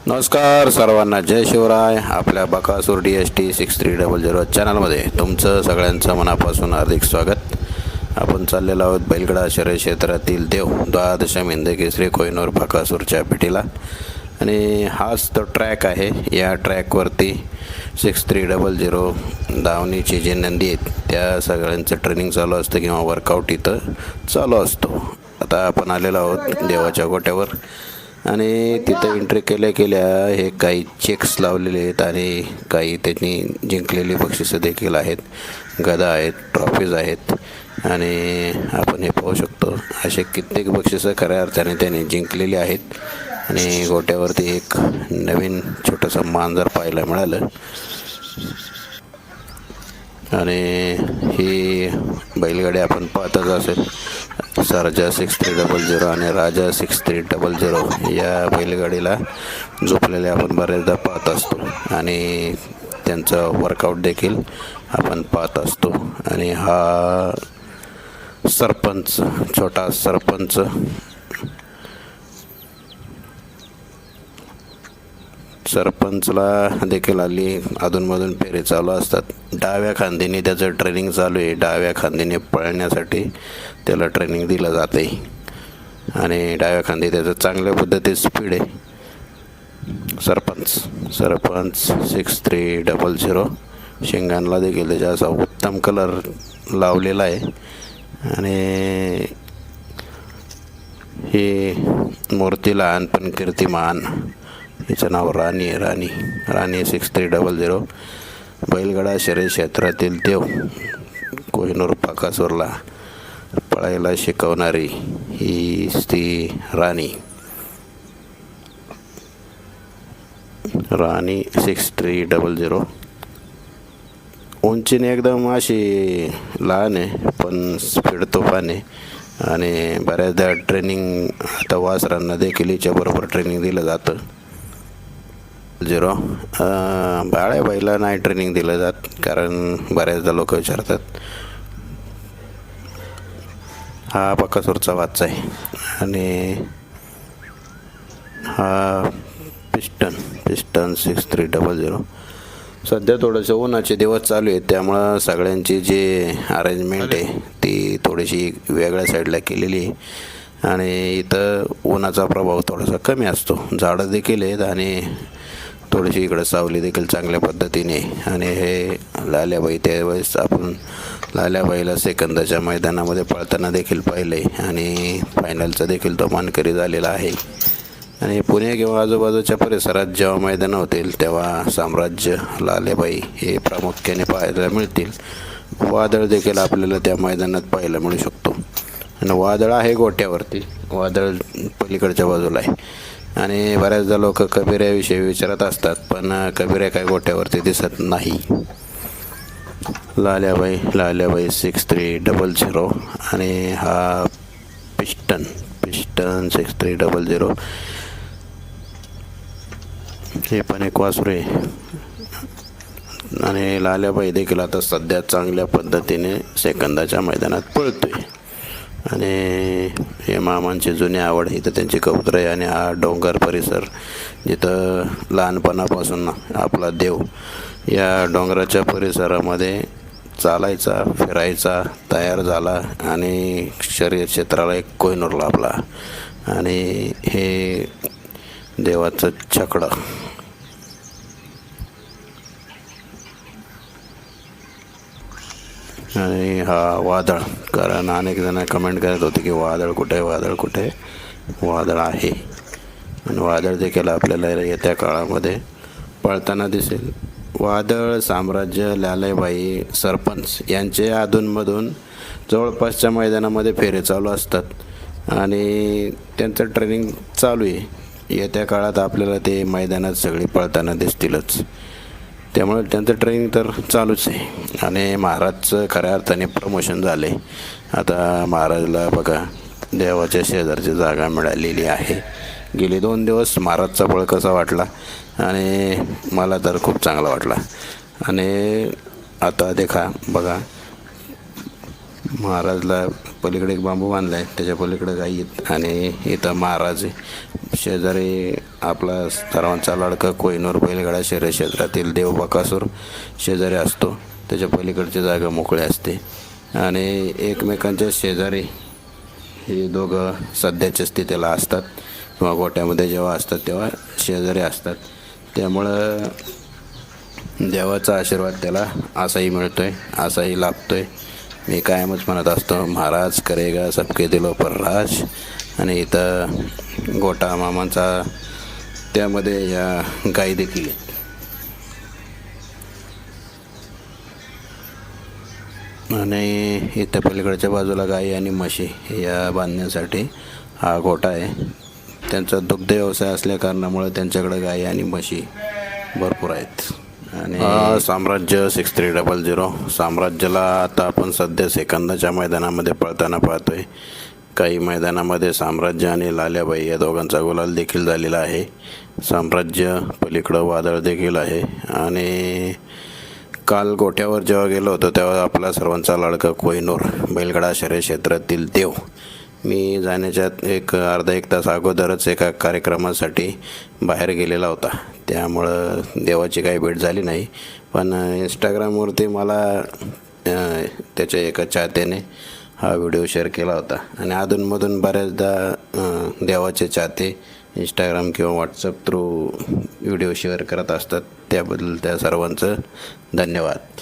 नमस्कार सर्वांना, जय शिवराय. आपल्या बकासूर DST 6300 चॅनलमध्ये तुमचं सगळ्यांचं मनापासून हार्दिक स्वागत. आपण चाललेलो आहोत बैलगडा शर्यत क्षेत्रातील देव द्वादश हिंद केसरी कोहिनूर बकासूरच्या भेटीला. आणि हाच तो ट्रॅक आहे. या ट्रॅकवरती 6300 धावणीची जे नंदी आहेत त्या सगळ्यांचं ट्रेनिंग चालू असतं किंवा वर्कआउट इथं चालू असतो. आता आपण आलेलो आहोत देवाच्या गोट्यावर आणि तिथं एंट्री केल्या हे काही चेक्स लावलेले आहेत आणि काही त्यांनी जिंकलेली बक्षिसं देखील आहेत. गदा आहेत, ट्रॉफीज आहेत आणि आपण हे पाहू शकतो असे कित्येक बक्षिसं खऱ्या अर्थाने त्यांनी जिंकलेली आहेत. आणि गोट्यावरती एक नवीन छोटंसं मांजर पाहायला मिळालं. आणि ही बैलगाडी आपण पाहतच असेल, सरजा 6300 आणि राजा 6300 या बैलगाडीला झोपलेले आपण बरेचदा पाहत असतो आणि त्यांचं वर्कआउट देखील आपण पाहत असतो. आणि हा सरपंच, छोटा सरपंच सरपंचला देखील हल्ली अधूनमधून फेरे चालू असतात. डाव्या खांद्याने त्याचं ट्रेनिंग चालू आहे. डाव्या खांद्याने पळण्यासाठी त्याला ट्रेनिंग दिलं जाते आणि डाव्या खांदी त्याचं चांगल्या पद्धतीत स्पीड आहे. सरपंच 6300 शिंगांना देखील त्याचा असा उत्तम कलर लावलेला आहे. आणि ही मूर्ती लहान पण कीर्तिमान. हिचं नाव राणी आहे. राणी 6300 बैलगडा शर्यत क्षेत्रातील देव कोहिनूर बकासूरला पळायला शिकवणारी ही ती राणी 6300. उंचीने एकदम अशी लहान आहे पण स्पीड तुफान आहे. आणि बऱ्याचदा ट्रेनिंग आता वासरांना देखील हिच्याबरोबर ट्रेनिंग दिलं जातं. बाळ्या बैला नाही ट्रेनिंग दिलं जात, कारण बऱ्याचदा लोक विचारतात. हा बकासूरचा वाचा आहे आणि हा पिस्टन 6300. सध्या थोडंसं उन्हाचे दिवस चालू आहेत त्यामुळं सगळ्यांची जी अरेंजमेंट आहे ती थोडीशी वेगळ्या साईडला केलेली आहे. आणि इथं उन्हाचा प्रभाव थोडासा कमी असतो. झाडं देखील आहेत आणि थोडीशी इकडं सावली देखील चांगल्या पद्धतीने. आणि हे लाल्याबाई, त्यावेळेस आपण लाल्याबाईला सेकंदाच्या मैदानामध्ये पळताना देखील पाहिलं आहे आणि फायनलचा देखील तो मानकरी झालेला आहे. आणि पुणे किंवा आजूबाजूच्या परिसरात जेव्हा मैदानं होतील तेव्हा साम्राज्य लाल्याबाई हे प्रामुख्याने पाहायला मिळतील. वादळ देखील आपल्याला त्या मैदानात पाहायला मिळू शकतो. आणि वादळ आहे गोट्यावरती, वादळ पलीकडच्या बाजूला आहे. आणि बऱ्याचदा लोक कबिऱ्याविषयी विचारत असतात, पण कबिऱ्या काय गोट्यावरती दिसत नाही. लाल्याबाई 6300 आणि हा पिस्टन 6300 हे पण एक वासरू आहे. आणि लाल्याबाई देखील आता सध्या चांगल्या पद्धतीने सेकंदाच्या मैदानात पळतोय. आणि हे मामांची जुनी आवड इथं त्यांची कबूतर आहे. आणि हा डोंगर परिसर जिथं लहानपणापासून आपला देव या डोंगराच्या परिसरामध्ये चालायचा, फिरायचा, तयार झाला आणि शर्यत क्षेत्राला एक कोहिनूर लाभला. आणि हे देवाचं छकडं. आणि हा वादळ, कारण अनेक जण कमेंट करत होते की वादळ कुठे वादळ आहे. आणि वादळ देखील आपल्याला येत्या काळामध्ये पळताना दिसेल. वादळ, साम्राज्य, लाल्याबाई, सरपंच यांचे अधूनमधून जवळपासच्या मैदानामध्ये फेरे चालू असतात आणि त्यांचं ट्रेनिंग चालू आहे. येत्या काळात आपल्याला ते मैदानात सगळी पळताना दिसतीलच. त्यामुळे त्यांचं ट्रेनिंग तर चालूच आहे. आणि महाराजचं खऱ्या अर्थाने प्रमोशन झाले. आता महाराजला बघा देवाच्या शेजारची जागा मिळालेली आहे. गेले 2 दिवस महाराजचा पळ कसा वाटला, आणि मला तर खूप चांगला वाटला. आणि आता बघा महाराजला पलीकडे एक बांबू बांधला आहे, त्याच्या पलीकडे गाई आहेत आणि इथं महाराज आहे. शेजारी आपला सर्वांचा लाडका कोहिनूर बैलगाडा शर्यत क्षेत्रातील देव बकासूर शेजारी असतो. त्याच्या पलीकडची जागा मोकळी असते आणि एकमेकांच्या शेजारी हे दोघं सध्याच्या स्थितीला असतात किंवा गोट्यामध्ये जेव्हा असतात तेव्हा शेजारी असतात. त्यामुळं देवाचा आशीर्वाद त्याला असाही मिळतो आहे, असाही लाभतो आहे. मी कायमच म्हणत असतो, महाराज करेगा सबके दिलो पर राज. आणि इथं गोटा मामांचा त्यामध्ये या गाई देखील आहेत. आणि इथं पलीकडच्या बाजूला गाई आणि म्हशी या बांधण्यासाठी हा गोठा आहे. त्यांचा दुग्ध व्यवसाय असल्या कारणामुळे त्यांच्याकडे गाई आणि म्हशी भरपूर आहेत. आणि साम्राज्य 6300 साम्राज्याला आता आपण सध्या सेकंदाच्या मैदानामध्ये पळताना पाहतोय. काही मैदानामध्ये साम्राज्य आणि लाल्याबाई या दोघांचा गुलाल देखील झालेला आहे. साम्राज्य पलीकडं वादळ देखील आहे. आणि काल गोठ्यावर जेव्हा गेलो होतो तेव्हा आपला सर्वांचा लाडका कोहिनूर बैलगाडा शर्यत क्षेत्रातील देव मी जाण्याच्या अर्धा एक तास अगोदरच एका कार्यक्रमासाठी बाहेर गेलेला होता. त्यामुळं देवाची काही भेट झाली नाही. पण इंस्टाग्रामवरती मला त्याच्या एका चाहत्याने हा व्हिडिओ शेअर केला होता. आणि अधूनमधून बऱ्याचदा देवाचे चाहते इंस्टाग्राम किंवा व्हॉट्सअप थ्रू व्हिडिओ शेअर करत असतात. त्याबद्दल त्या सर्वांचं धन्यवाद.